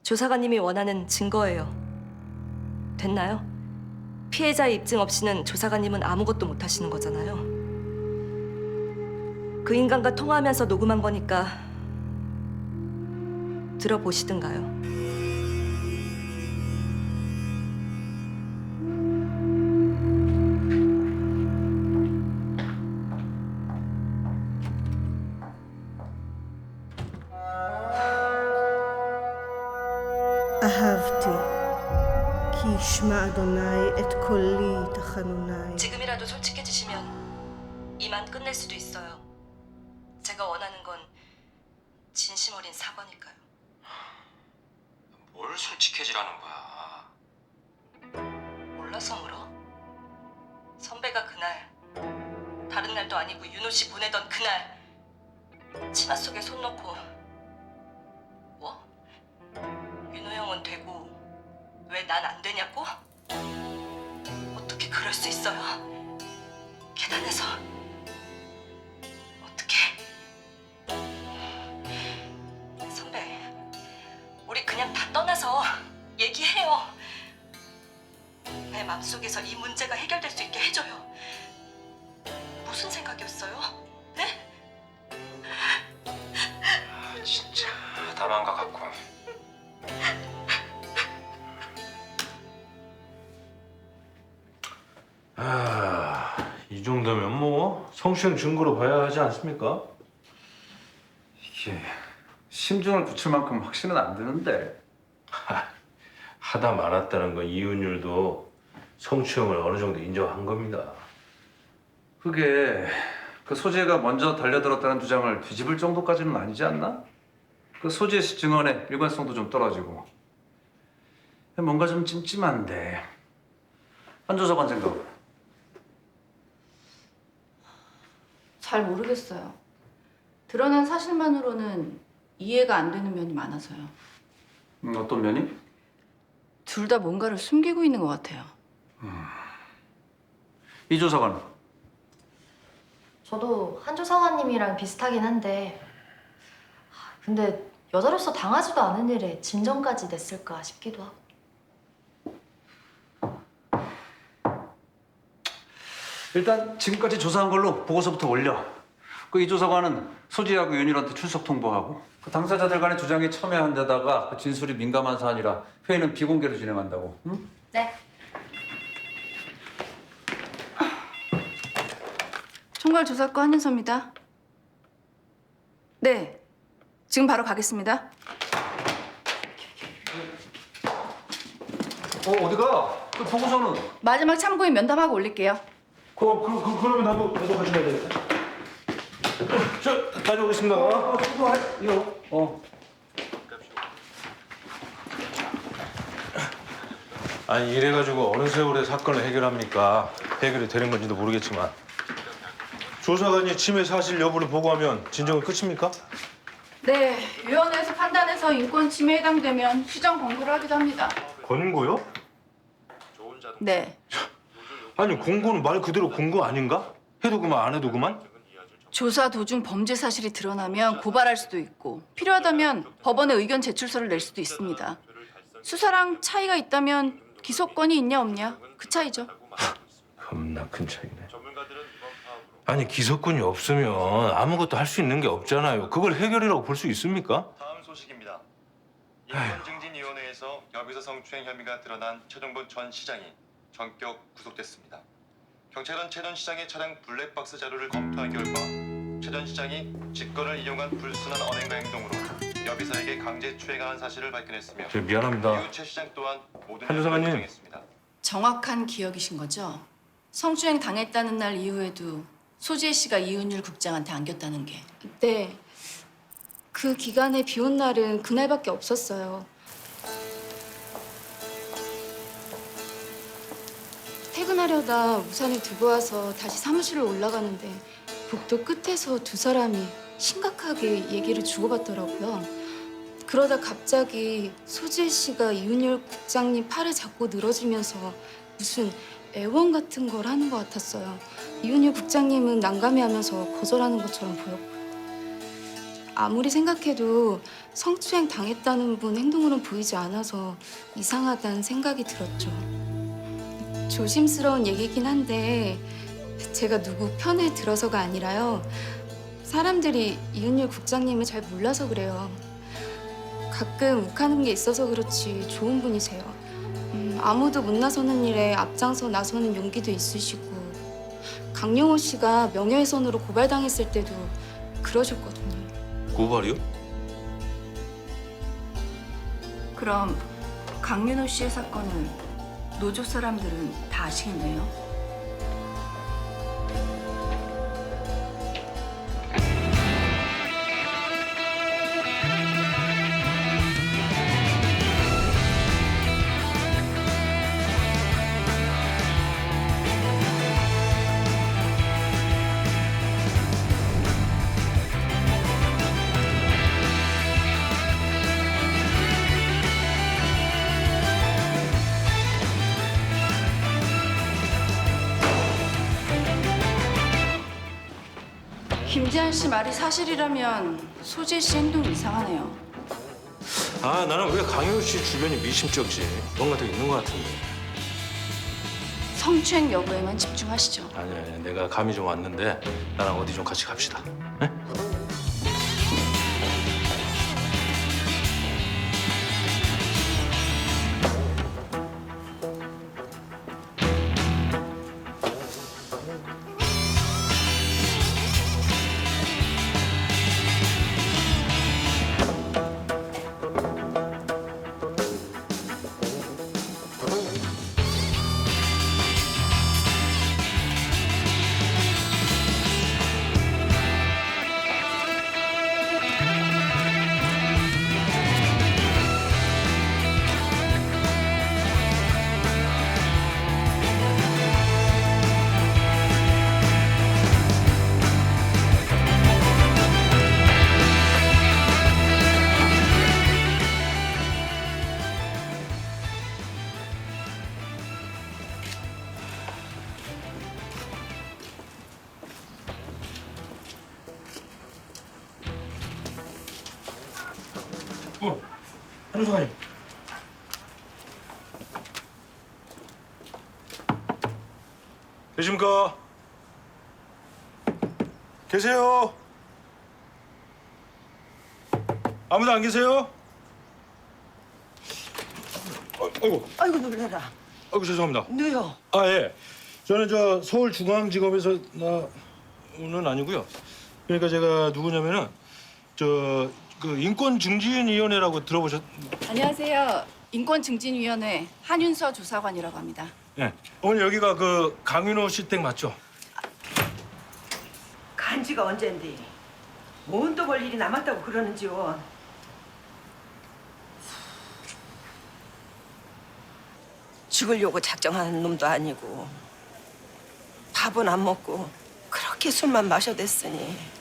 조사관님이 원하는 증거예요. 됐나요? 피해자의 입증 없이는 조사관님은 아무것도 못 하시는 거잖아요. 그 인간과 통화하면서 녹음한 거니까 들어보시든가요. אהבתי, כי ישמע אדוני את קולי תחנוני. 지금이라도 솔직해지시면 이만 끝낼 수도 있어요. 제가 원하는 건 진심 어린 사과니까요. 뭘 솔직해지라는 거야? 몰라서 물어? 선배가 그날, 다른 날도 아니고 윤호 씨 보내던 그날 치마 속에 손 넣고 뭐? 윤호 형은 되고 왜 난 안 되냐고? 어떻게 그럴 수 있어요? 계단에서 어떻게? 선배, 우리 그냥 다 떠나서 얘기해요. 내 맘속에서 이 문제가 해결될 수 있게 해줘요. 무슨 생각이었어요? 네? 진짜 다만 것 같고. 이 정도면 뭐 성추행 증거로 봐야 하지 않습니까? 이게 심증을 붙일 만큼 확신은 안 드는데. 하다 말았다는 건 이윤율도 성추행을 어느 정도 인정한 겁니다. 그게 그 소재가 먼저 달려들었다는 주장을 뒤집을 정도까지는 아니지 않나? 그 소재 씨 증언의 일관성도 좀 떨어지고 뭔가 좀 찜찜한데. 한조사관 생각. 잘 모르겠어요. 드러난 사실만으로는 이해가 안 되는 면이 많아서요. 어떤 면이? 둘 다 뭔가를 숨기고 있는 것 같아요. 이 조사관. 저도 한조사관님이랑 비슷하긴 한데 근데 여자로서 당하지도 않은 일에 진정까지 냈을까 싶기도 하고. 일단 지금까지 조사한 걸로 보고서부터 올려. 그 이 조사관은 소지하고 윤일한테 출석 통보하고 그 당사자들 간의 주장에 첨예한 데다가 그 진술이 민감한 사안이라 회의는 비공개로 진행한다고. 응? 네. 총괄 조사과 한윤서입니다. 네, 지금 바로 가겠습니다. 어디가? 그 보고서는? 마지막 참고인 면담하고 올릴게요. 그러면 나도 가져가야 되겠다. 저 다녀오겠습니다. 아니 이래가지고 어느 세월에 사건을 해결합니까? 해결이 되는 건지도 모르겠지만 조사관이 치매 사실 여부를 보고하면 진정은 끝입니까? 네, 위원회에서 판단해서 인권 침해에 해당되면 시정 권고를 하기도 합니다. 권고요? 네, 아니 공고는 말 그대로 공고 아닌가? 해도 그만 안 해도 그만? 조사 도중 범죄 사실이 드러나면 고발할 수도 있고 필요하다면 법원에 의견 제출서를 낼 수도 있습니다. 수사랑 차이가 있다면 기소권이 있냐 없냐 그 차이죠. 겁나 큰 차이네. 아니 기소권이 없으면 아무것도 할 수 있는 게 없잖아요. 그걸 해결이라고 볼 수 있습니까? 다음 소식입니다. 인권증진위원회에서 여비서 성추행 혐의가 드러난 최종범 전 시장이 전격 구속됐습니다. 경찰은 최 전 시장의 차량 블랙박스 자료를 검토한 결과 최 전 시장이 직권을 이용한 불순한 언행과 행동으로 여비서에게 강제 추행한 사실을 발견했으며 저 미안합니다. 이후 최 시장 또한 모든 한 조사관님. 혐의를 인정했습니다. 정확한 기억이신 거죠? 성추행 당했다는 날 이후에도 소지혜 씨가 이윤율 국장한테 안겼다는 게. 네. 그 기간에 비 온 날은 그날밖에 없었어요. 퇴근하려다 우산을 두고 와서 다시 사무실로 올라가는데 복도 끝에서 두 사람이 심각하게 얘기를 주고받더라고요. 그러다 갑자기 소지혜 씨가 이윤열 국장님 팔을 잡고 늘어지면서 무슨 애원 같은 걸 하는 것 같았어요. 이윤열 국장님은 난감해하면서 거절하는 것처럼 보였고요. 아무리 생각해도 성추행 당했다는 분 행동으로는 보이지 않아서 이상하다는 생각이 들었죠. 조심스러운 얘기긴 한데 제가 누구 편을 들어서가 아니라요. 사람들이 이은율 국장님을 잘 몰라서 그래요. 가끔 욱하는 게 있어서 그렇지 좋은 분이세요. 아무도 못 나서는 일에 앞장서 나서는 용기도 있으시고 강용호 씨가 명예훼손으로 고발당했을 때도 그러셨거든요. 고발이요? 그럼 강윤호 씨의 사건을 노조 사람들은 다 아시겠네요. 김지한 씨 말이 사실이라면 소재 씨 행동이 이상하네요. 아, 나는 왜 강효 씨 주변이 미심쩍지? 뭔가 더 있는 것 같은데. 성추행 여부에만 집중하시죠. 아니, 내가 감이 좀 왔는데 나랑 어디 좀 같이 갑시다. 네? 한우사님. 계십니까? 계세요? 아무도 안 계세요? 아이고, 아이고 놀래라. 아이고 죄송합니다. 누요. 아 예, 저는 저 서울중앙지검에서 나는 아니고요. 그러니까 제가 누구냐면은 그 인권증진위원회라고 들어보셨? 안녕하세요. 인권증진위원회 한윤서 조사관이라고 합니다. 예. 오늘 여기가 그 강윤호 씨 댁 맞죠? 간지가 언젠데 뭔 또 볼 일이 남았다고 그러는지요. 죽으려고 작정하는 놈도 아니고 밥은 안 먹고 그렇게 술만 마셔댔으니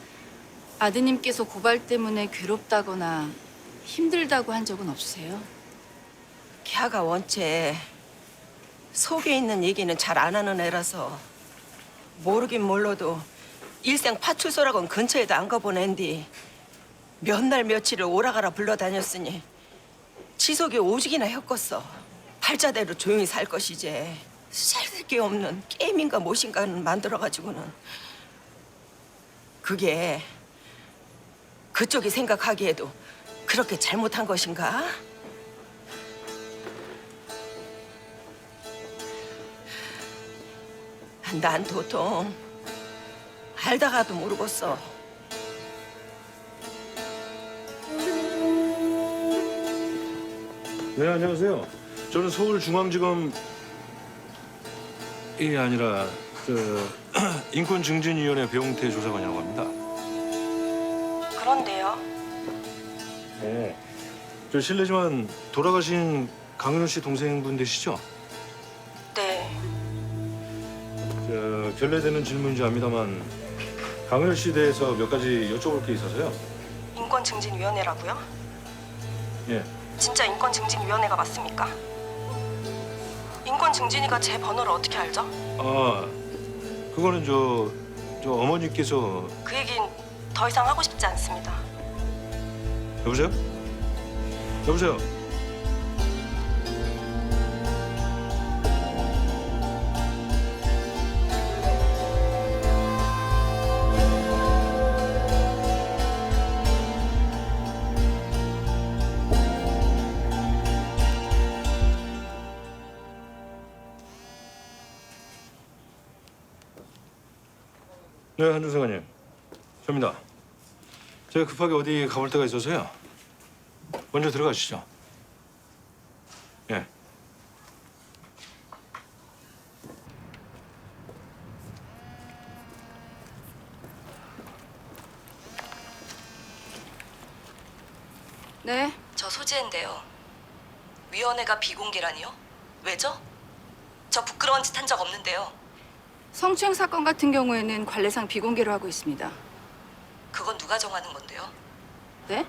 아드님께서 고발 때문에 괴롭다거나 힘들다고 한 적은 없으세요? 걔가 원체 속에 있는 얘기는 잘 안 하는 애라서 모르긴 몰라도 일생 파출소라고는 근처에도 안 가본 앤디 몇 날 며칠을 오라가라 불러다녔으니 지속이 오죽이나 혔겠어. 팔자대로 조용히 살 것이지 쓰잘데기 게 없는 게임인가 무엇인가는 만들어가지고는 그게 그쪽이 생각하기에도 그렇게 잘못한 것인가? 난 도통 알다가도 모르겠어. 네, 안녕하세요. 저는 서울중앙지검이 아니라 인권증진위원회 배용태 조사관이라고 합니다. 그런데요. 네. 저 실례지만 돌아가신 강윤호 씨 동생분 되시죠? 네. 결례되는 질문인지 압니다만 강윤호 씨에 대해서 몇 가지 여쭤볼 게 있어서요. 인권증진위원회라고요? 예. 진짜 인권증진위원회가 맞습니까? 인권증진위가 제 번호를 어떻게 알죠? 아, 그거는 저 어머니께서 그 얘긴 더 이상 하고 싶지 않습니다. 여보세요? 여보세요? 네, 한준사관님. 접니다. 제가 급하게 어디 가볼 데가 있어서요. 먼저 들어가시죠. 예. 네. 저 소재인데요. 위원회가 비공개라니요? 왜죠? 저 부끄러운 짓 한 적 없는데요. 성추행 사건 같은 경우에는 관례상 비공개로 하고 있습니다. 그건 누가 정하는 건데요? 네?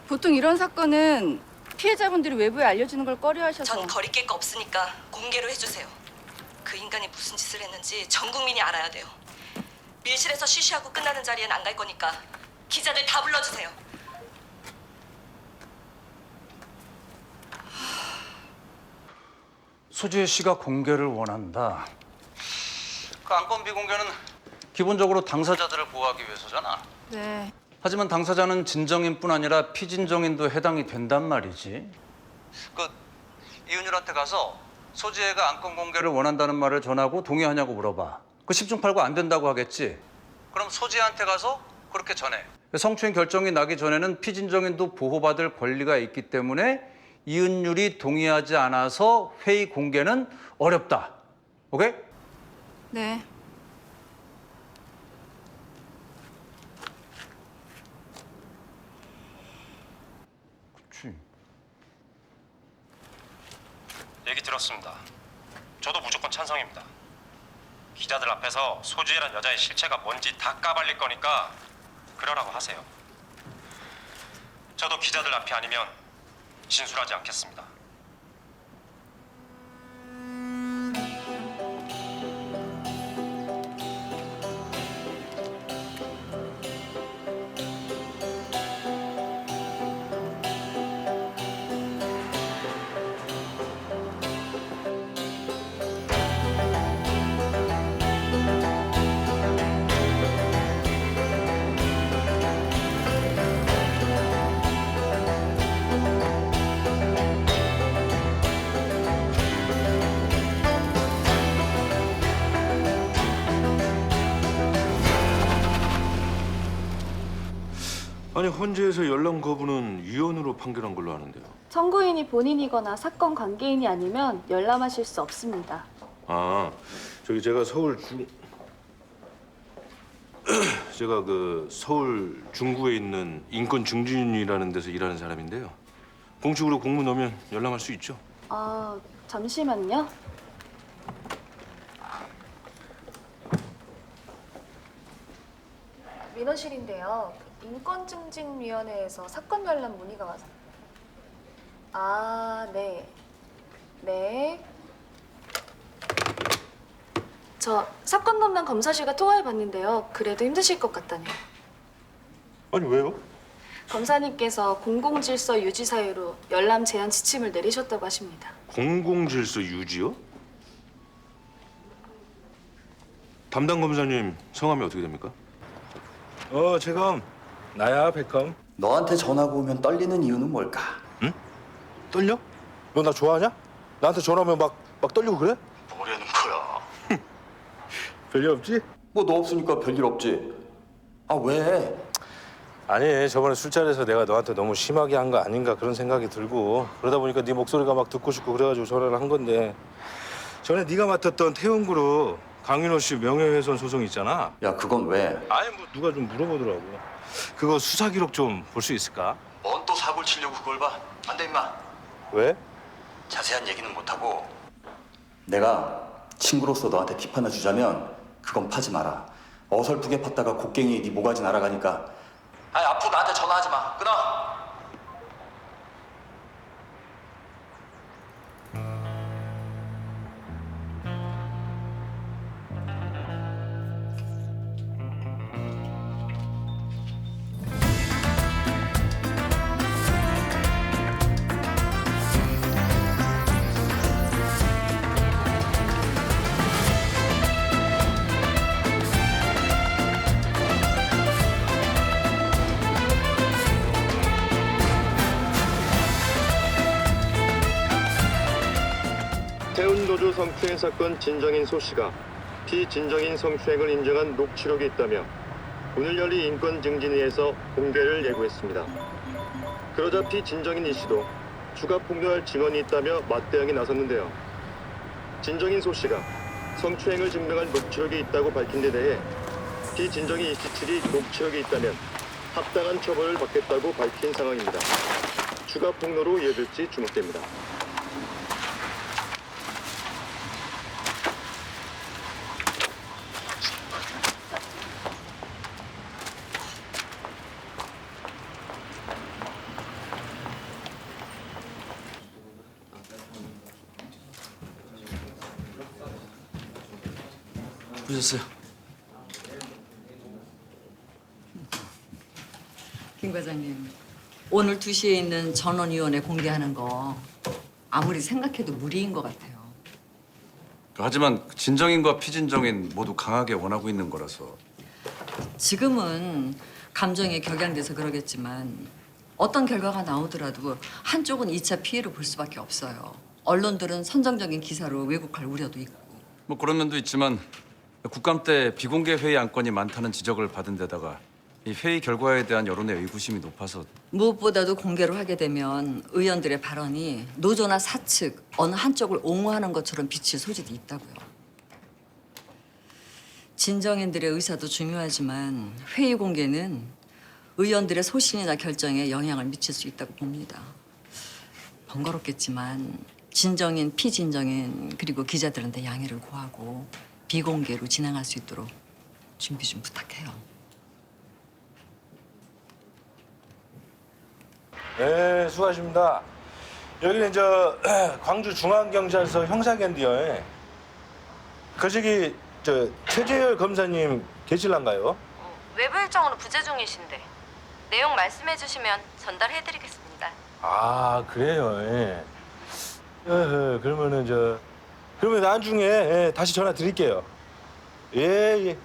보통 이런 사건은 피해자분들이 외부에 알려주는 걸 꺼려하셔서 전 거리낄 거 없으니까 공개로 해주세요. 그 인간이 무슨 짓을 했는지 전 국민이 알아야 돼요. 밀실에서 쉬쉬하고 끝나는 자리엔 안 갈 거니까 기자들 다 불러주세요. 소재 씨가 공개를 원한다. 그 안건 비공개는 기본적으로 당사자들을 보호하기 위해서잖아. 네. 하지만 당사자는 진정인뿐 아니라 피진정인도 해당이 된단 말이지. 그 이은율한테 가서 소지혜가 안건 공개를 원한다는 말을 전하고 동의하냐고 물어봐. 그 10중 8구 안 된다고 하겠지. 그럼 소지혜한테 가서 그렇게 전해. 성추행 결정이 나기 전에는 피진정인도 보호받을 권리가 있기 때문에 이은율이 동의하지 않아서 회의 공개는 어렵다. 오케이? 네. 그치. 얘기 들었습니다. 저도 무조건 찬성입니다. 기자들 앞에서 소주혜란 여자의 실체가 뭔지 다 까발릴 거니까 그러라고 하세요. 저도 기자들 앞이 아니면 진술하지 않겠습니다. 아니 헌재에서 열람 거부는 위헌으로 판결한 걸로 아는데요. 청구인이 본인이거나 사건 관계인이 아니면 열람하실 수 없습니다. 아, 저기 제가 제가 그 서울 중구에 있는 인권 증진이라는 데서 일하는 사람인데요. 공식으로 공문 넣으면 열람할 수 있죠. 아, 잠시만요. 민원실인데요. 인권증진위원회에서 사건 열람 문의가 와서. 아, 네. 네. 저 사건 담당 검사실과 통화해봤는데요. 그래도 힘드실 것 같다네요. 아니 왜요? 검사님께서 공공질서 유지 사유로 열람 제한 지침을 내리셨다고 하십니다. 공공질서 유지요? 담당 검사님 성함이 어떻게 됩니까? 제가 나야 백컴. 너한테 전화가 오면 떨리는 이유는 뭘까? 응? 떨려? 너 나 좋아하냐? 나한테 전화 오면 막 떨리고 그래? 뭐라는 거야? 별일 없지? 뭐 너 없으니까 별일 없지. 아 왜? 아니 저번에 술자리에서 내가 너한테 너무 심하게 한 거 아닌가 그런 생각이 들고 그러다 보니까 네 목소리가 막 듣고 싶고 그래가지고 전화를 한 건데 전에 네가 맡았던 태원그룹 강윤호 씨 명예훼손 소송 있잖아. 야 그건 왜? 아니 뭐 누가 좀 물어보더라고. 그거 수사 기록 좀 볼 수 있을까? 뭔 또 사고를 치려고 그걸 봐? 안 돼 임마. 왜? 자세한 얘기는 못하고 내가 친구로서 너한테 팁 하나 주자면 그건 파지 마라. 어설프게 팠다가 곡괭이 네 모가지 날아가니까 아니 앞으로 나한테 전화하지 마. 끊어. 성추행 사건 진정인 소 씨가 피진정인 성추행을 인정한 녹취록이 있다며 오늘 열린 인권증진위에서 공개를 예고했습니다. 그러자 피진정인 이 씨도 추가 폭로할 증언이 있다며 맞대응에 나섰는데요. 진정인 소 씨가 성추행을 증명할 녹취록이 있다고 밝힌 데 대해 피진정인 이 씨 측이 녹취록이 있다면 합당한 처벌을 받겠다고 밝힌 상황입니다. 추가 폭로로 이어질지 주목됩니다. 부셨어요. 김 과장님, 오늘 2시에 있는 전원위원회 공개하는 거 아무리 생각해도 무리인 것 같아요. 하지만 진정인과 피진정인 모두 강하게 원하고 있는 거라서. 지금은 감정에 격양돼서 그러겠지만 어떤 결과가 나오더라도 한쪽은 2차 피해를 볼 수밖에 없어요. 언론들은 선정적인 기사로 왜곡할 우려도 있고. 뭐 그런 면도 있지만 국감 때 비공개 회의 안건이 많다는 지적을 받은 데다가 이 회의 결과에 대한 여론의 의구심이 높아서. 무엇보다도 공개로 하게 되면 의원들의 발언이 노조나 사측 어느 한쪽을 옹호하는 것처럼 비칠 소지도 있다고요. 진정인들의 의사도 중요하지만 회의 공개는 의원들의 소신이나 결정에 영향을 미칠 수 있다고 봅니다. 번거롭겠지만 진정인, 피진정인 그리고 기자들한테 양해를 구하고 비공개로 진행할 수 있도록 준비 좀 부탁해요. 네, 수고하십니다. 여기는 광주중앙경찰서 형사견디요. 저기 최재열 검사님 계실란가요? 외부 일정으로 부재 중이신데 내용 말씀해 주시면 전달해 드리겠습니다. 아, 그래요. 예. 그러면 나중에 다시 전화 드릴게요. 예.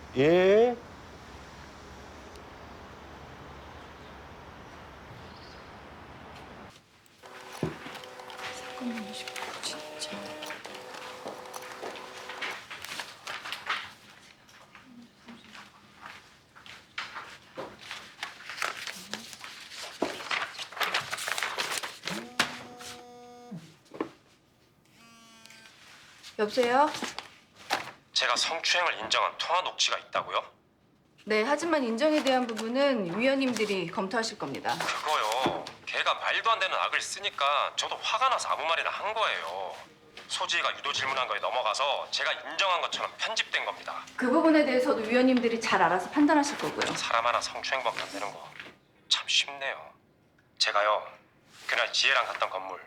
여보세요? 제가 성추행을 인정한 통화 녹취가 있다고요? 네, 하지만 인정에 대한 부분은 위원님들이 검토하실 겁니다. 그거요. 걔가 말도 안 되는 악을 쓰니까 저도 화가 나서 아무 말이나 한 거예요. 소지혜가 유도 질문한 거에 넘어가서 제가 인정한 것처럼 편집된 겁니다. 그 부분에 대해서도 위원님들이 잘 알아서 판단하실 거고요. 사람 하나 성추행밖에 안 되는 거 참 쉽네요. 제가요 그날 지혜랑 갔던 건물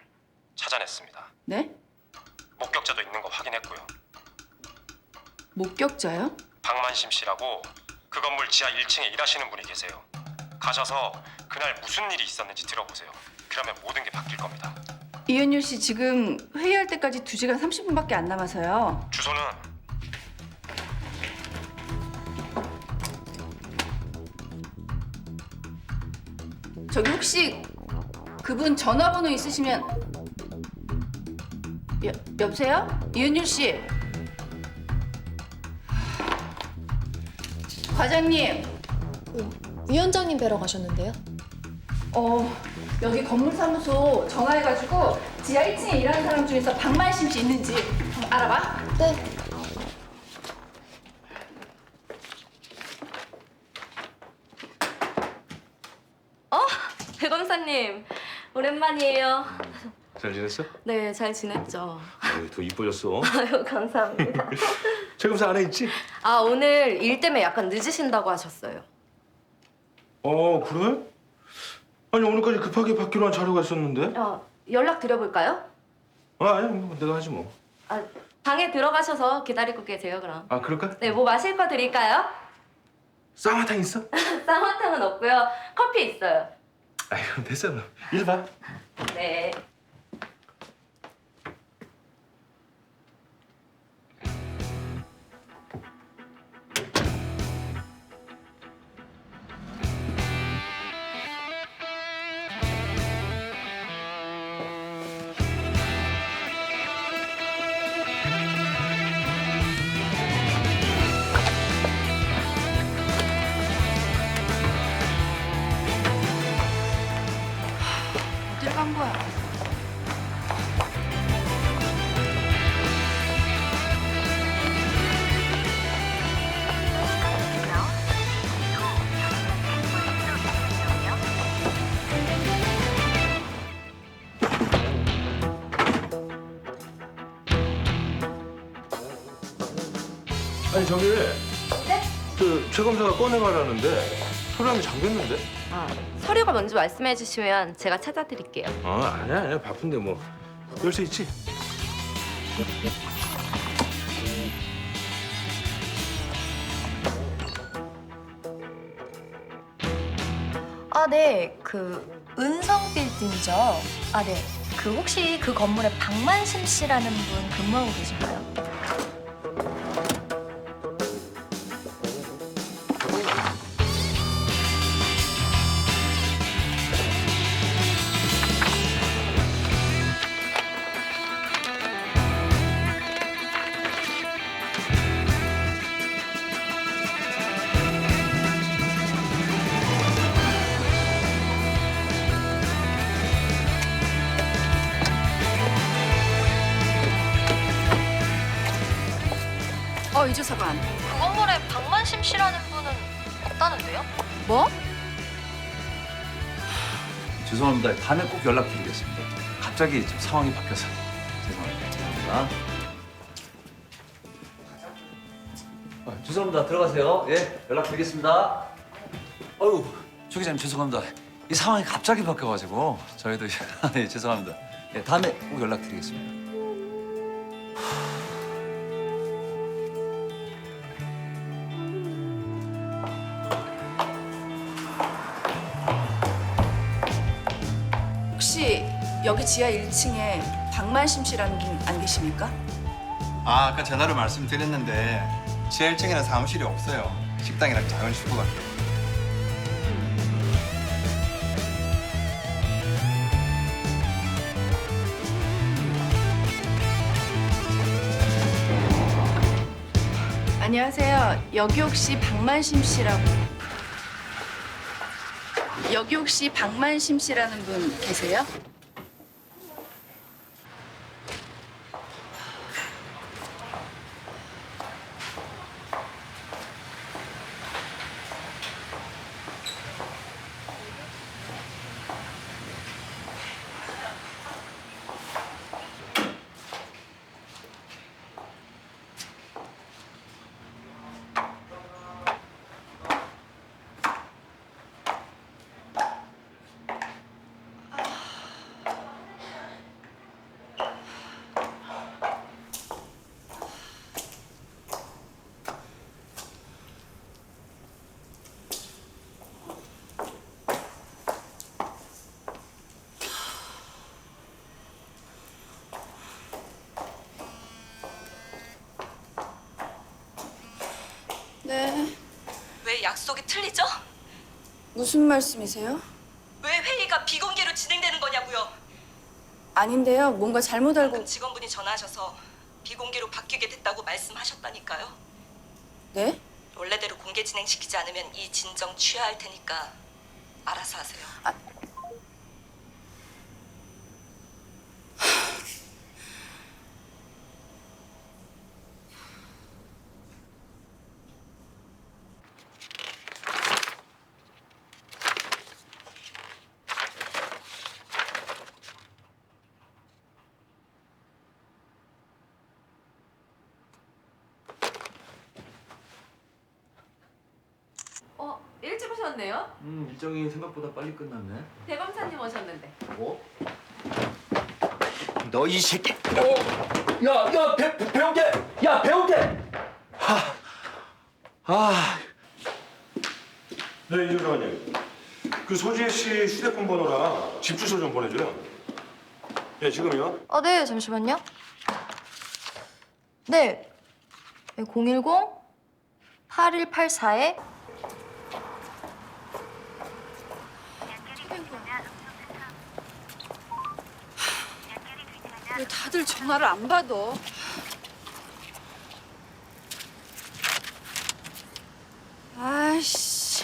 찾아냈습니다. 네? 목격자도 있는 거 확인했고요. 목격자요? 박만심 씨라고 그 건물 지하 1층에 일하시는 분이 계세요. 가셔서 그날 무슨 일이 있었는지 들어보세요. 그러면 모든 게 바뀔 겁니다. 이은유 씨 지금 회의할 때까지 2시간 30분밖에 안 남아서요. 주소는 저기 혹시 그분 전화번호 있으시면 여보세요? 이은유 씨. 과장님. 위원장님 뵈러 가셨는데요? 여기 건물사무소 전화해가지고 지하 1층에 일하는 사람 중에서 박만심 씨 있는지 한번 알아봐. 네. 배 검사님, 오랜만이에요. 잘 지냈어? 네, 잘 지냈죠. 더 이뻐졌어. 아유, 감사합니다. 최 검사 안에 있지? 아, 오늘 일 때문에 약간 늦으신다고 하셨어요. 그래? 아니 오늘까지 급하게 받기로 한 자료가 있었는데? 연락 드려볼까요? 아니 뭐 내가 하지 뭐. 방에 들어가셔서 기다리고 계세요, 그럼. 그럴까? 네, 뭐 마실 거 드릴까요? 쌍화탕 있어? 쌍화탕은 없고요. 커피 있어요. 그럼 됐어 그럼. 일 봐. 네. 저기 네? 최 검사가 꺼내가라는데 소량이 잠겼는데? 서류가 뭔지 말씀해 주시면 제가 찾아드릴게요. 아니야 바쁜데 뭐 열쇠 있지? 아, 네. 그 은성 빌딩이죠. 아, 네. 그 혹시 그 건물에 박만심 씨라는 분 근무하고 계신가요? 이주사관. 그 건물에 박만심 씨라는 분은 없다는데요? 뭐? 죄송합니다. 다음에 꼭 연락드리겠습니다. 갑자기 좀 상황이 바뀌어서 죄송합니다. 죄송합니다. 들어가세요. 예, 연락드리겠습니다. 어유, 조 기자님 죄송합니다. 이 상황이 갑자기 바뀌어가지고 저희도 예, 죄송합니다. 예, 다음에 꼭 연락드리겠습니다. 혹시 여기 지하 1층에 박만심 씨라는 분 안 계십니까? 아까 전화로 말씀드렸는데 지하 1층에는 사무실이 없어요. 식당이랑 작은 슈퍼밖에. 안녕하세요. 여기 혹시 박만심 씨라고 분 계세요? 네. 왜 약속이 틀리죠? 무슨 말씀이세요? 왜 회의가 비공개로 진행되는 거냐고요? 아닌데요. 뭔가 잘못 알고. 방금 직원분이 전화하셔서 비공개로 바뀌게 됐다고 말씀하셨다니까요. 네? 원래대로 공개 진행시키지 않으면 이 진정 취하할 테니까 알아서 하세요. 일찍 오셨네요. 일정이 생각보다 빨리 끝났네. 대검사님 오셨는데. 뭐? 너 이 새끼! 야, 배웅태! 야, 배웅태! 네 이주사관님. 그 소지혜 씨 휴대폰 번호랑 집 주소 좀 보내줘요. 예 지금요? 아, 네. 잠시만요. 네. 010-8184에 왜 다들 전화를 안 받아? 아이씨.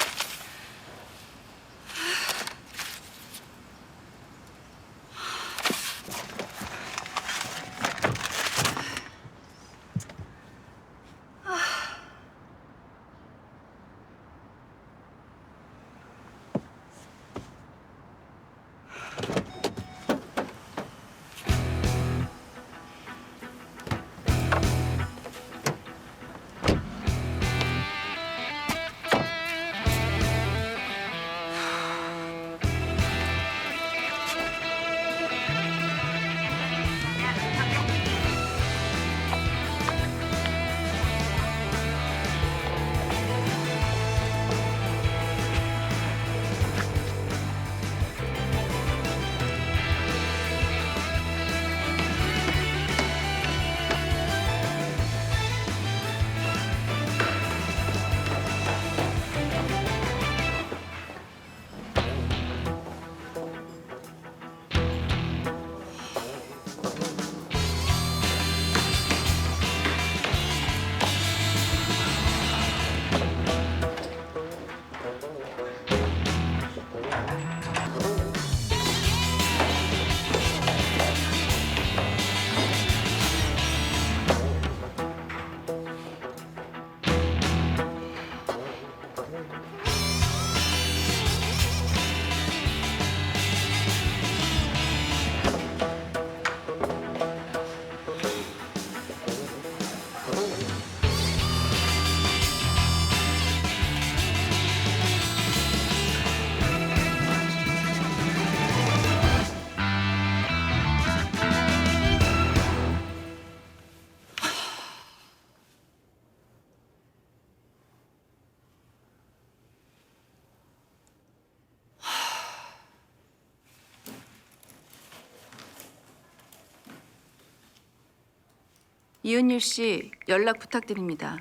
이은율 씨 연락 부탁드립니다.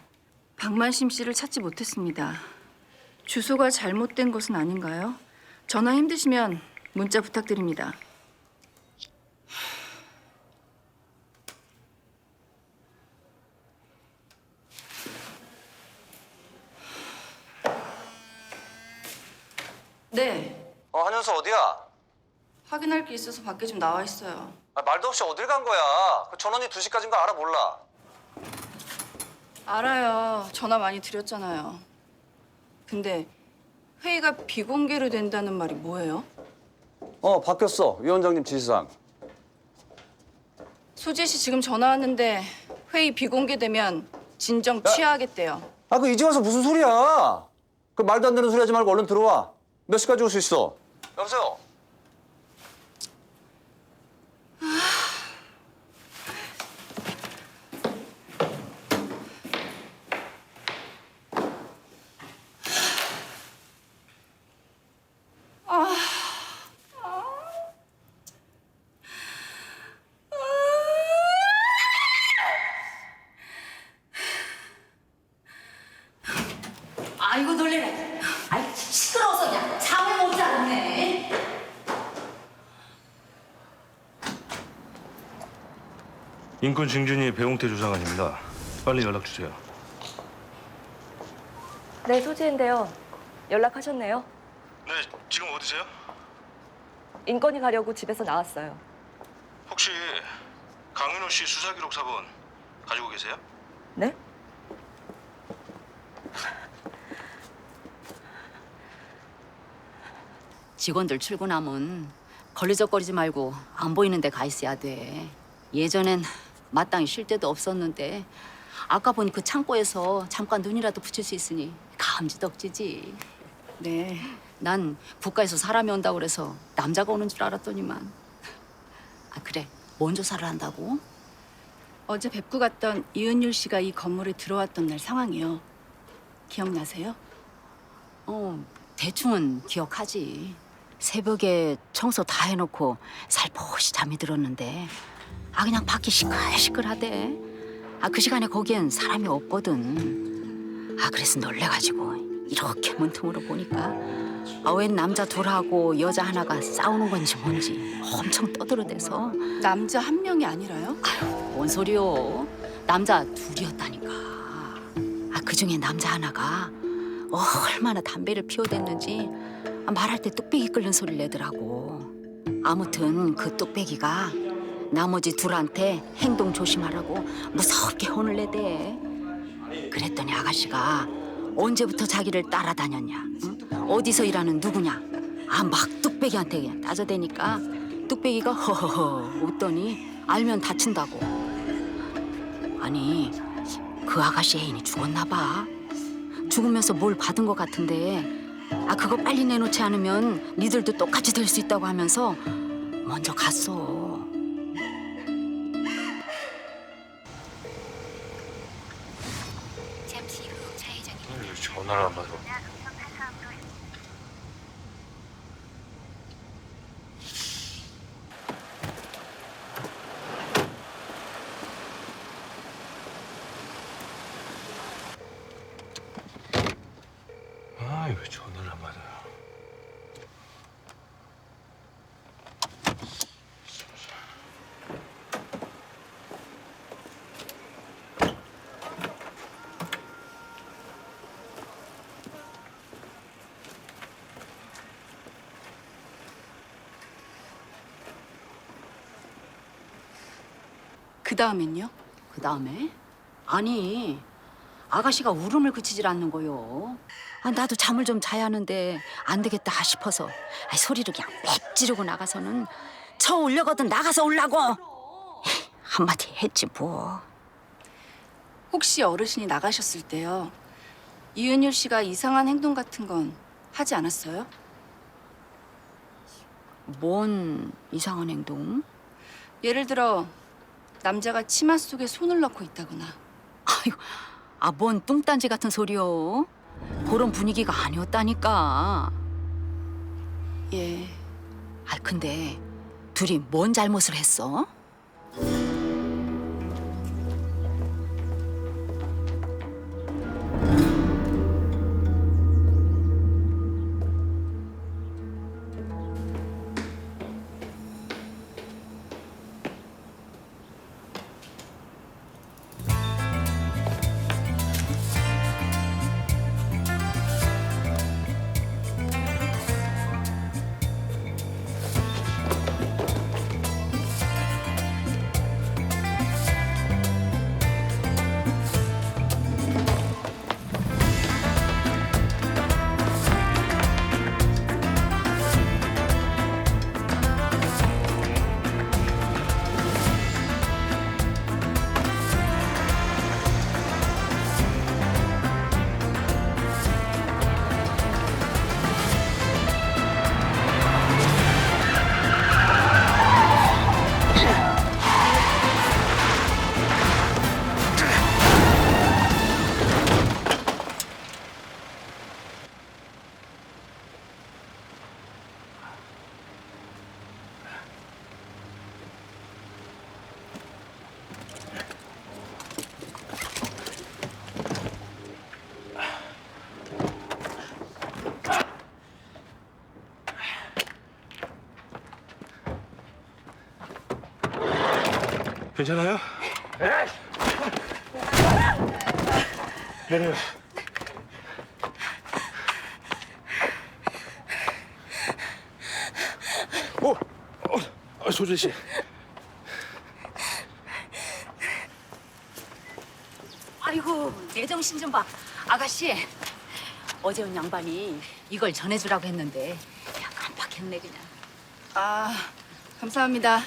박만심 씨를 찾지 못했습니다. 주소가 잘못된 것은 아닌가요? 전화 힘드시면 문자 부탁드립니다. 네, 한윤수 어디야? 확인할 게 있어서 밖에 좀 나와 있어요. 말도 없이 어딜 간 거야? 그 전원이 2시까지인 거 알아 몰라? 알아요. 전화 많이 드렸잖아요. 근데 회의가 비공개로 된다는 말이 뭐예요? 바뀌었어. 위원장님 지시상. 소재 씨 지금 전화 왔는데 회의 비공개되면 진정 취하하겠대요. 그 이제 와서 무슨 소리야? 그 말도 안 되는 소리 하지 말고 얼른 들어와. 몇 시까지 올 수 있어? 여보세요? 아이고 놀래라. 아이 시끄러워서 그냥 잠을 못 자겠네. 인권 증진이 배용태 조사관입니다. 빨리 연락 주세요. 네, 소지인데요. 연락하셨네요. 네, 지금 어디세요? 인권위 가려고 집에서 나왔어요. 혹시 강윤호 씨 수사 기록 사본 가지고 계세요? 네? 직원들 출근하면 걸리적거리지 말고 안 보이는 데 가 있어야 돼. 예전엔 마땅히 쉴 데도 없었는데 아까 보니 그 창고에서 잠깐 눈이라도 붙일 수 있으니 감지덕지지. 네. 난 국가에서 사람이 온다고 그래서 남자가 오는 줄 알았더니만. 그래, 뭔 조사를 한다고? 어제 뵙고 갔던 이은율 씨가 이 건물에 들어왔던 날 상황이요. 기억나세요? 대충은 기억하지. 새벽에 청소 다 해놓고 살포시 잠이 들었는데 그냥 밖이 시끌시끌하대. 그 시간에 거기엔 사람이 없거든. 그래서 놀래가지고 이렇게 문틈으로 보니까 웬 남자 둘하고 여자 하나가 싸우는 건지 뭔지 엄청 떠들어대서. 남자 한 명이 아니라요? 뭔 소리요? 남자 둘이었다니까. 그중에 남자 하나가 얼마나 담배를 피워댔는지 말할 때 뚝배기 끓는 소리를 내더라고. 아무튼 그 뚝배기가 나머지 둘한테 행동 조심하라고 무섭게 혼을 내대. 그랬더니 아가씨가 언제부터 자기를 따라다녔냐, 응? 어디서 일하는 누구냐, 막 뚝배기한테 그냥 따져대니까 뚝배기가 허허허 웃더니 알면 다친다고. 아니, 그 아가씨 애인이 죽었나 봐. 죽으면서 뭘 받은 것 같은데 그거 빨리 내놓지 않으면 니들도 똑같이 될 수 있다고 하면서 먼저 갔어. 잠시 후 좌회전입니다. 왜 전화를 안 받아? 왜 전화를 안 받아요? 그 다음엔요? 그 다음에? 아니, 아가씨가 울음을 그치질 않는 거요. 나도 잠을 좀 자야 하는데 안 되겠다 싶어서 소리를 그냥 빽 지르고 나가서는 저 울려거든 나가서 울라고 한마디 했지 뭐. 혹시 어르신이 나가셨을 때요, 이은율 씨가 이상한 행동 같은 건 하지 않았어요? 뭔 이상한 행동? 예를 들어 남자가 치마 속에 손을 넣고 있다거나. 뭔 뚱딴지 같은 소리요. 그런 분위기가 아니었다니까. 예. 근데 둘이 뭔 잘못을 했어? 괜찮아요? 내려. 소재 씨. 아이고 내 정신 좀 봐. 아가씨 어제 온 양반이 이걸 전해주라고 했는데 야 깜빡했네 그냥. 아, 감사합니다.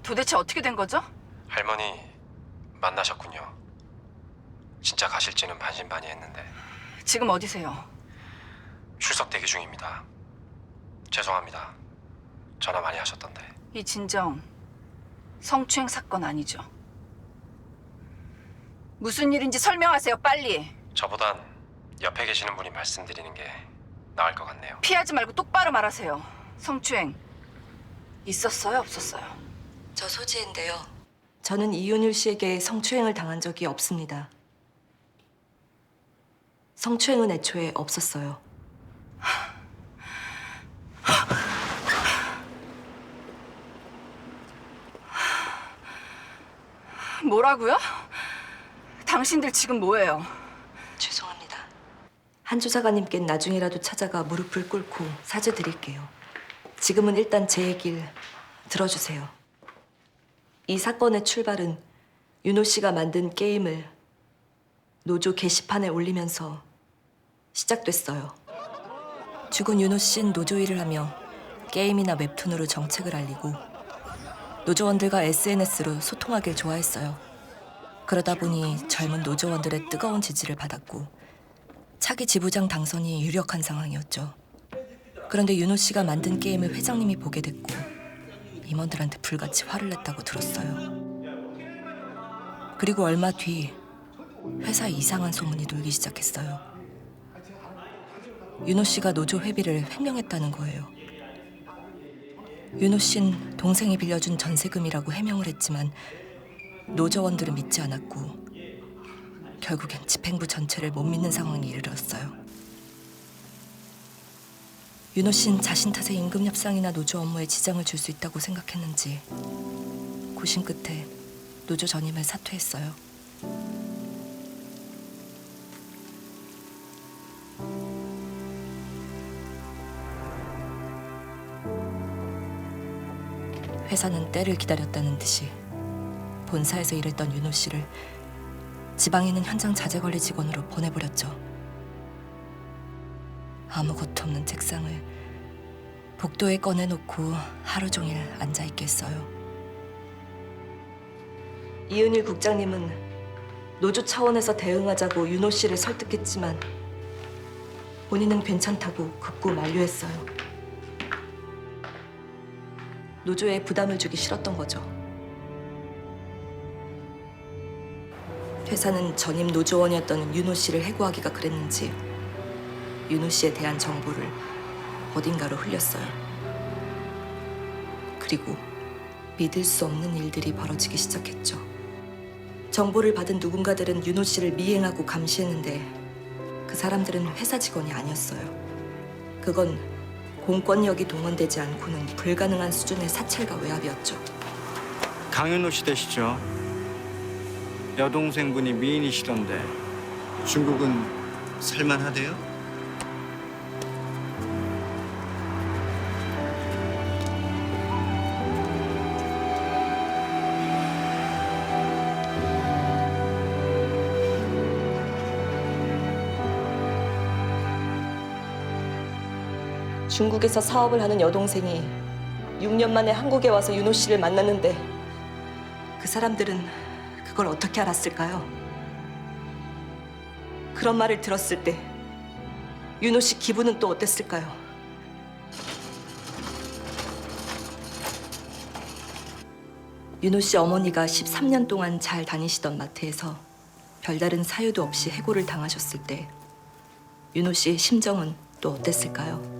도대체 어떻게 된 거죠? 할머니 만나셨군요. 진짜 가실지는 반신반의했는데 지금 어디세요? 출석 대기 중입니다. 죄송합니다. 전화 많이 하셨던데. 이 진정 성추행 사건 아니죠? 무슨 일인지 설명하세요, 빨리. 저보단 옆에 계시는 분이 말씀드리는 게 나을 것 같네요. 피하지 말고 똑바로 말하세요. 성추행 있었어요, 없었어요? 저 소지인데요. 저는 이윤율 씨에게 성추행을 당한 적이 없습니다. 성추행은 애초에 없었어요. 뭐라고요? 당신들 지금 뭐예요? 죄송합니다. 한주 사관님께는 나중에라도 찾아가 무릎을 꿇고 사죄드릴게요. 지금은 일단 제 얘기를 들어주세요. 이 사건의 출발은 윤호 씨가 만든 게임을 노조 게시판에 올리면서 시작됐어요. 죽은 윤호 씨는 노조 일을 하며 게임이나 웹툰으로 정책을 알리고 노조원들과 SNS로 소통하길 좋아했어요. 그러다 보니 젊은 노조원들의 뜨거운 지지를 받았고 차기 지부장 당선이 유력한 상황이었죠. 그런데 윤호 씨가 만든 게임을 회장님이 보게 됐고 임원들한테 불같이 화를 냈다고 들었어요. 그리고 얼마 뒤 회사에 이상한 소문이 돌기 시작했어요. 윤호 씨가 노조 회비를 횡령했다는 거예요. 윤호 씨는 동생이 빌려준 전세금이라고 해명을 했지만 노조원들은 믿지 않았고 결국엔 집행부 전체를 못 믿는 상황에 이르렀어요. 윤호 씨는 자신 탓에 임금 협상이나 노조 업무에 지장을 줄 수 있다고 생각했는지 고심 끝에 노조 전임을 사퇴했어요. 회사는 때를 기다렸다는 듯이 본사에서 일했던 윤호 씨를 지방에 있는 현장 자재 관리 직원으로 보내버렸죠. 아무것도 없는 책상을 복도에 꺼내놓고 하루 종일 앉아있겠어요. 이은일 국장님은 노조 차원에서 대응하자고 윤호 씨를 설득했지만 본인은 괜찮다고 극구 만류했어요. 노조에 부담을 주기 싫었던 거죠. 회사는 전임 노조원이었던 윤호 씨를 해고하기가 그랬는지 윤호 씨에 대한 정보를 어딘가로 흘렸어요. 그리고 믿을 수 없는 일들이 벌어지기 시작했죠. 정보를 받은 누군가들은 윤호 씨를 미행하고 감시했는데 그 사람들은 회사 직원이 아니었어요. 그건 공권력이 동원되지 않고는 불가능한 수준의 사찰과 외압이었죠. 강윤호 씨 되시죠? 여동생분이 미인이시던데 중국은 살만하대요? 중국에서 사업을 하는 여동생이 6년 만에 한국에 와서 윤호 씨를 만났는데 그 사람들은 그걸 어떻게 알았을까요? 그런 말을 들었을 때 윤호 씨 기분은 또 어땠을까요? 윤호 씨 어머니가 13년 동안 잘 다니시던 마트에서 별다른 사유도 없이 해고를 당하셨을 때 윤호 씨의 심정은 또 어땠을까요?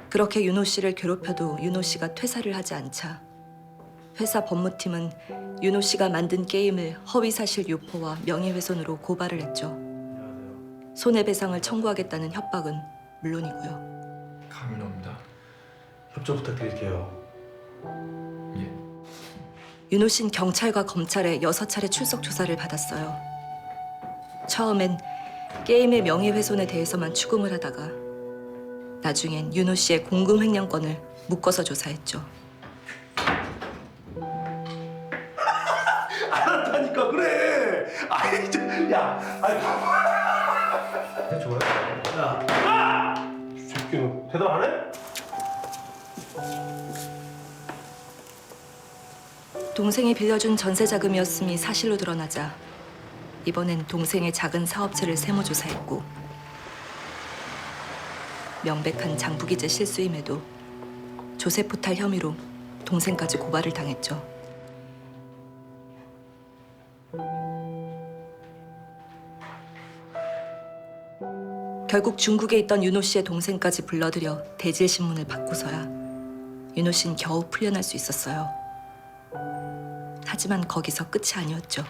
그렇게 윤호 씨를 괴롭혀도 윤호 씨가 퇴사를 하지 않자 회사 법무팀은 윤호 씨가 만든 게임을 허위사실 유포와 명예훼손으로 고발을 했죠. 손해배상을 청구하겠다는 협박은 물론이고요. 강윤호입니다. 협조 부탁드릴게요. 윤호 씨는 경찰과 검찰에 6차례 출석 조사를 받았어요. 처음엔 게임의 명예훼손에 대해서만 추궁을 하다가 나중엔 윤호 씨의 공금횡령권을 묶어서 조사했죠. 알았다니까 그래. 아이 야, 아이. 좋아요. 야, 새끼는 대답 안 해? 동생이 빌려준 전세 자금이었음이 사실로 드러나자 이번엔 동생의 작은 사업체를 세무조사했고 명백한 장부기재 실수임에도 조세포탈 혐의로 동생까지 고발을 당했죠. 결국 중국에 있던 윤호 씨의 동생까지 불러들여 대질신문을 받고서야 윤호 씨는 겨우 풀려날 수 있었어요. 하지만 거기서 끝이 아니었죠.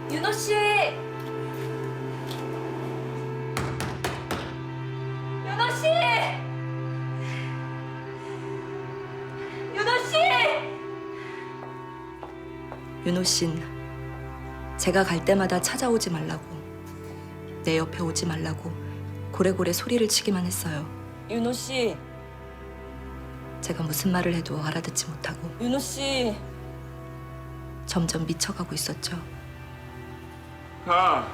윤호 씨! 윤호 씨! 윤호 씨! 윤호 씨는 제가 갈 때마다 찾아오지 말라고, 내 옆에 오지 말라고 고래고래 소리를 치기만 했어요. 윤호 씨! 제가 무슨 말을 해도 알아듣지 못하고 윤호 씨! 점점 미쳐가고 있었죠. 가!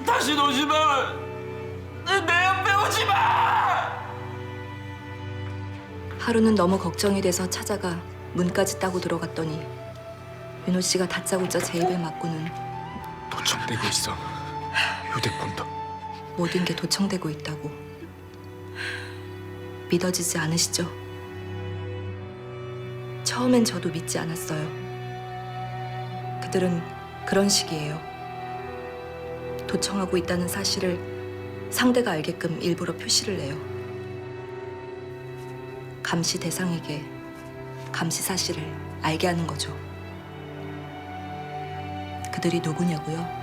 다시 오지 마! 내 옆에 오지 마! 하루는 너무 걱정이 돼서 찾아가 문까지 따고 들어갔더니 윤호 씨가 다짜고짜 제 입에 맞고는 도청되고 있어. 휴대폰도. 모든 게 도청되고 있다고. 믿어지지 않으시죠? 처음엔 저도 믿지 않았어요. 그들은 그런 식이에요. 도청하고 있다는 사실을 상대가 알게끔 일부러 표시를 내요. 감시 대상에게 감시 사실을 알게 하는 거죠. 그들이 누구냐고요?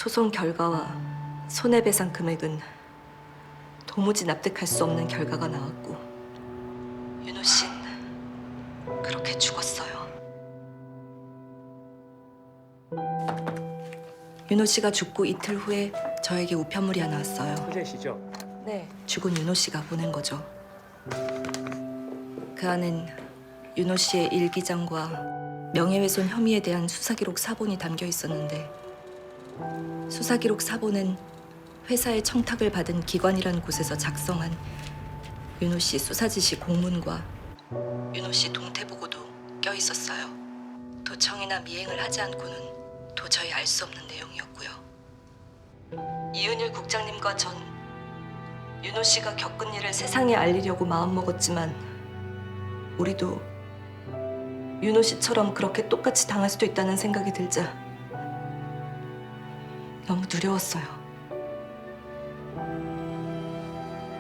소송 결과와 손해배상 금액은 도무지 납득할 수 없는 결과가 나왔고 윤호 씨는 그렇게 죽었어요. 윤호 씨가 죽고 이틀 후에 저에게 우편물이 하나 왔어요. 소재시죠? 네. 죽은 윤호 씨가 보낸 거죠. 그 안엔 윤호 씨의 일기장과 명예훼손 혐의에 대한 수사기록 사본이 담겨 있었는데 수사기록 사본은 회사의 청탁을 받은 기관이라는 곳에서 작성한 윤호 씨 수사 지시 공문과 윤호 씨 동태 보고도 껴 있었어요. 도청이나 미행을 하지 않고는 도저히 알 수 없는 내용이었고요. 이은일 국장님과 전 윤호 씨가 겪은 일을 세상에 알리려고 마음먹었지만 우리도 윤호 씨처럼 그렇게 똑같이 당할 수도 있다는 생각이 들자 너무 두려웠어요.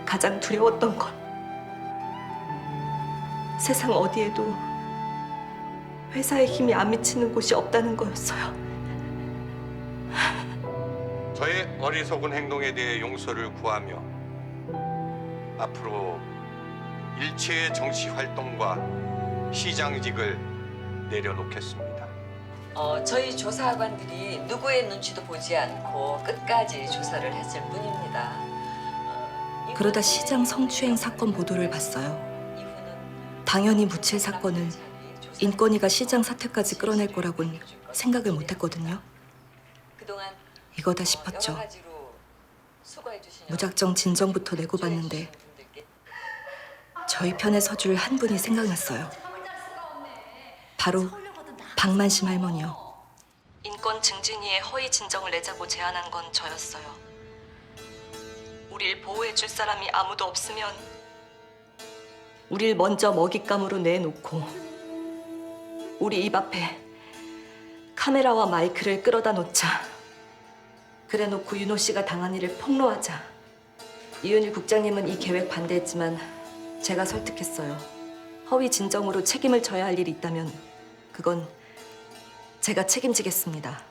가장 두려웠던 건 세상 어디에도 회사의 힘이 안 미치는 곳이 없다는 거였어요. 저의 어리석은 행동에 대해 용서를 구하며 앞으로 일체의 정치 활동과 시장직을 내려놓겠습니다. 저희 조사관들이 누구의 눈치도 보지 않고 끝까지 조사를 했을 뿐입니다. 그러다 시장 성추행 사건 보도를 봤어요. 당연히 무채 사건을 인권위가 시장 사퇴까지 끌어낼 거라곤 생각을 못했거든요. 이거다 싶었죠. 무작정 진정부터 내고 봤는데 저희 편에 서줄 한 분이 생각났어요. 바로 박만심 할머니요. 인권 증진위에 허위 진정을 내자고 제안한 건 저였어요. 우릴 보호해줄 사람이 아무도 없으면 우릴 먼저 먹잇감으로 내놓고 우리 입 앞에 카메라와 마이크를 끌어다 놓자. 그래놓고 윤호 씨가 당한 일을 폭로하자. 이은일 국장님은 이 계획 반대했지만 제가 설득했어요. 허위 진정으로 책임을 져야 할 일이 있다면 그건 제가 책임지겠습니다.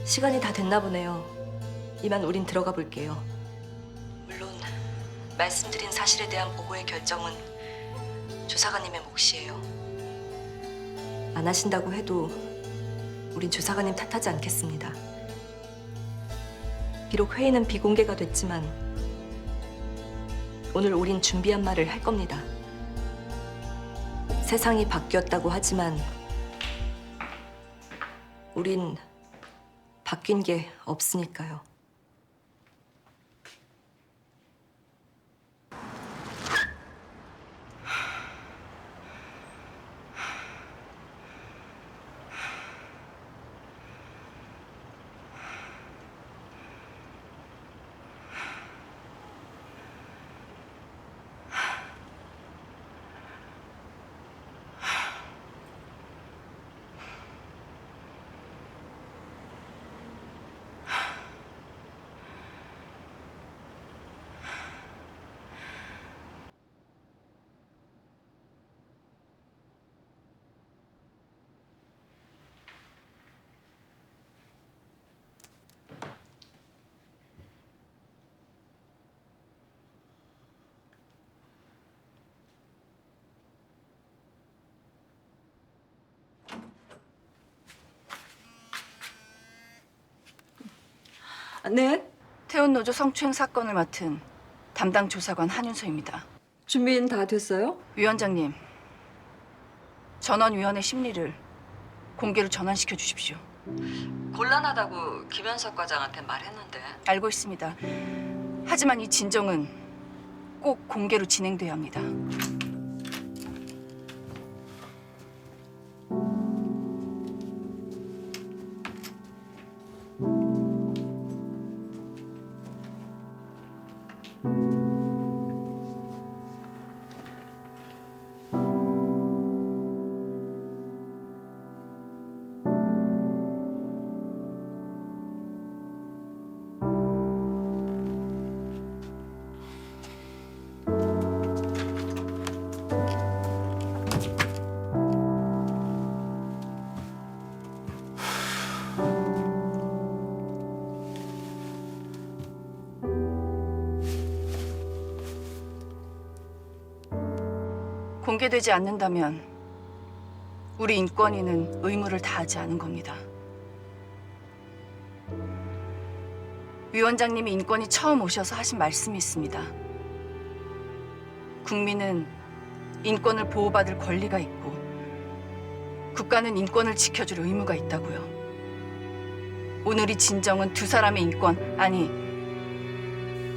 시간이 다 됐나 보네요. 이만 우린 들어가 볼게요. 물론 말씀드린 사실에 대한 보고의 결정은 조사관님의 몫이에요. 안 하신다고 해도 우린 조사관님 탓하지 않겠습니다. 비록 회의는 비공개가 됐지만 오늘 우린 준비한 말을 할 겁니다. 세상이 바뀌었다고 하지만 우린 바뀐 게 없으니까요. 네. 태운 노조 성추행 사건을 맡은 담당 조사관 한윤서입니다. 준비는 다 됐어요? 위원장님, 전원위원회 심리를 공개로 전환시켜 주십시오. 곤란하다고 김현석 과장한테 말했는데. 알고 있습니다. 하지만 이 진정은 꼭 공개로 진행돼야 합니다. 공개되지 않는다면 우리 인권위는 의무를 다하지 않은 겁니다. 위원장님이 인권위 처음 오셔서 하신 말씀이 있습니다. 국민은 인권을 보호받을 권리가 있고 국가는 인권을 지켜줄 의무가 있다고요. 오늘 이 진정은 두 사람의 인권, 아니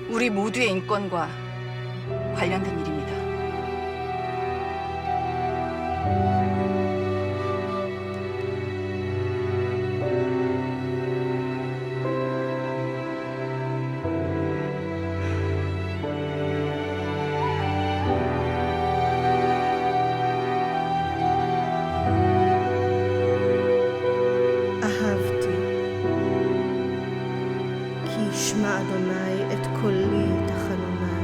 우리 모두의 인권과 관련된 일입니다. אהבתי, כי ישמע אדוני את קולי תחנוני,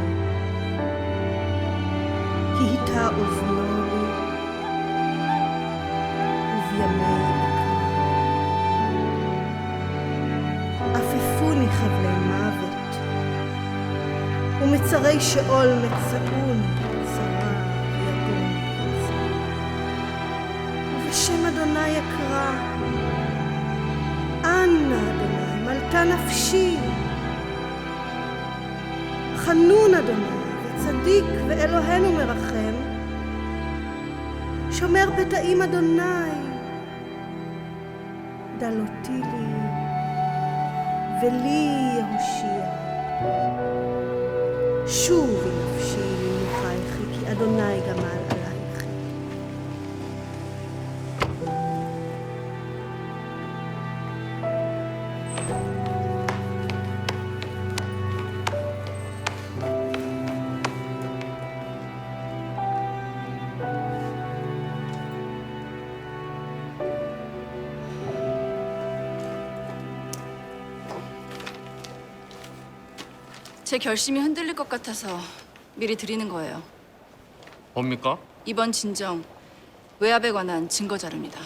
כי היטה אוזנו לי, ובימי אקרא. עפיפוני חבלי מוות, ומצרי שאול מצאוני צרה ויגון בצר. ובשם אדוני אקרא, אנא אדוני, מלטה נפשי. חנון אדוני, וצדיק ואלוהינו מרחם, שומר פתאים אדוני. דלותי לי, ולי יהושיע. שובי נפשי למחייכי, כי אדוני גמל עלייך. 제 결심이 흔들릴 것 같아서 미리 드리는 거예요. 뭡니까? 이번 진정 외압에 관한 증거 자료입니다.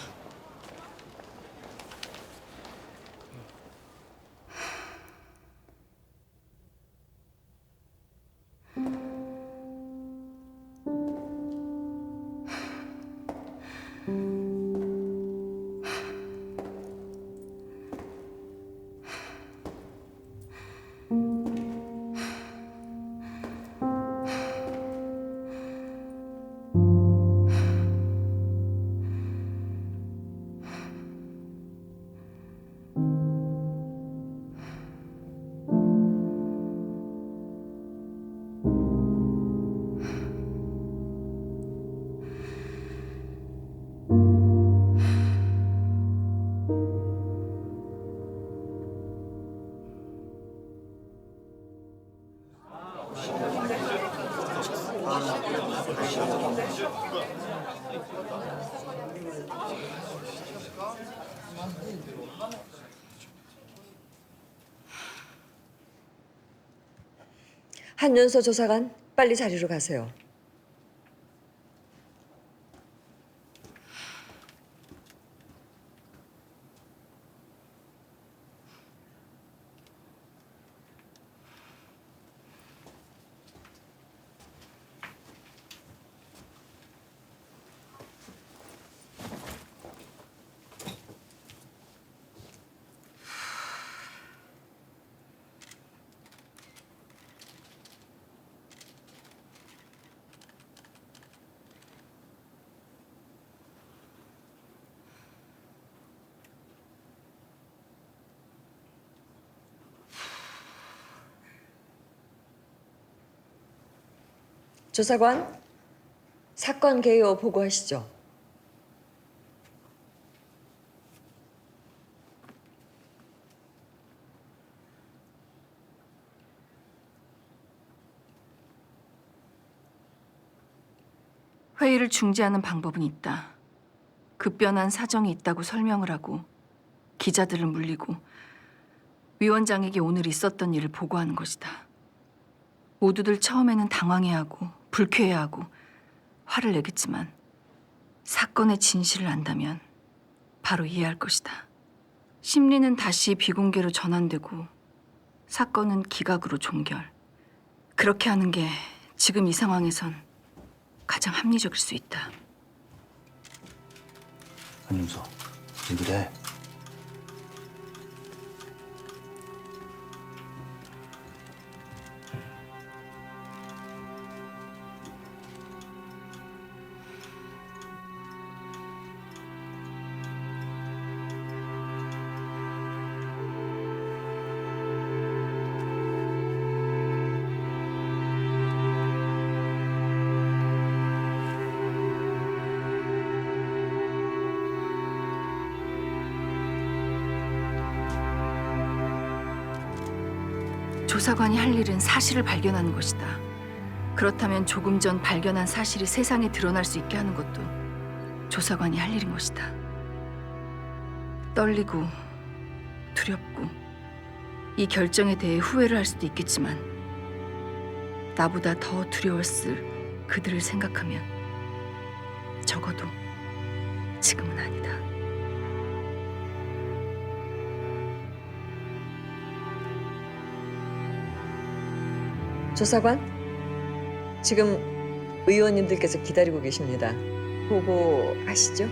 한윤서 조사관, 빨리 자리로 가세요. 조사관, 사건 개요 보고하시죠. 회의를 중지하는 방법은 있다. 급변한 사정이 있다고 설명을 하고 기자들을 물리고 위원장에게 오늘 있었던 일을 보고하는 것이다. 모두들 처음에는 당황해하고 불쾌해하고 화를 내겠지만 사건의 진실을 안다면 바로 이해할 것이다. 심리는 다시 비공개로 전환되고 사건은 기각으로 종결. 그렇게 하는 게 지금 이 상황에선 가장 합리적일 수 있다. 한윤서, 왜 그래? 조사관이 할 일은 사실을 발견하는 것이다. 그렇다면 조금 전 발견한 사실이 세상에 드러날 수 있게 하는 것도 조사관이 할 일인 것이다. 떨리고 두렵고 이 결정에 대해 후회를 할 수도 있겠지만 나보다 더 두려웠을 그들을 생각하면 적어도 지금은 아니다. 조사관, 지금 의원님들께서 기다리고 계십니다. 보고하시죠.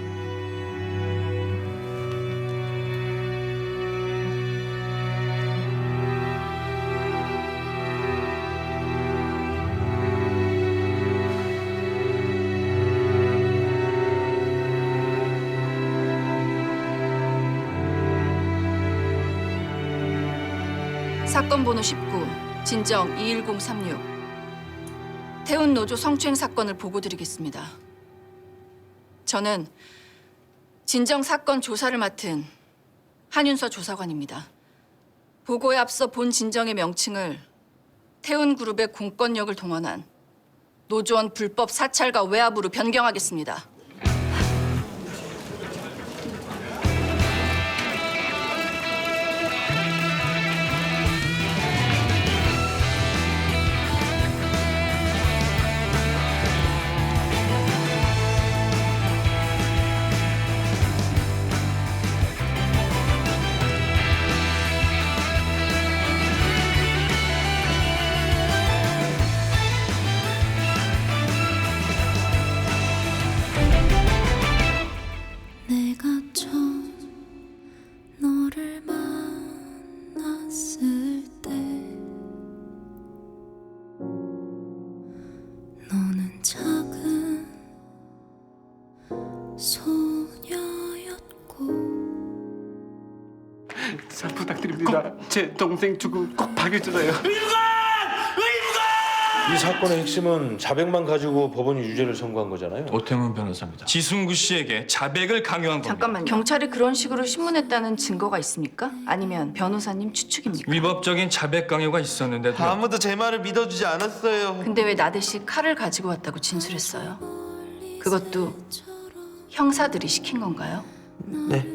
사건 번호 19, 진정 21036. 태운 노조 성추행 사건을 보고드리겠습니다. 저는 진정 사건 조사를 맡은 한윤서 조사관입니다. 보고에 앞서 본 진정의 명칭을 태운 그룹의 공권력을 동원한 노조원 불법 사찰과 외압으로 변경하겠습니다. 내가 처음 너를 만났을 때 너는 작은 소녀였고 잘 부탁드립니다. 제 동생 죽음 꼭 밝혀주세요. 이 사건의 핵심은 자백만 가지고 법원이 유죄를 선고한 거잖아요. 오태문 변호사입니다. 지순구 씨에게 자백을 강요한 겁니다. 잠깐만요. 경찰이 그런 식으로 신문했다는 증거가 있습니까? 아니면 변호사님 추측입니까? 위법적인 자백 강요가 있었는데도 아무도 제 말을 믿어주지 않았어요. 근데 왜 나대시 칼을 가지고 왔다고 진술했어요? 그것도 형사들이 시킨 건가요? 네.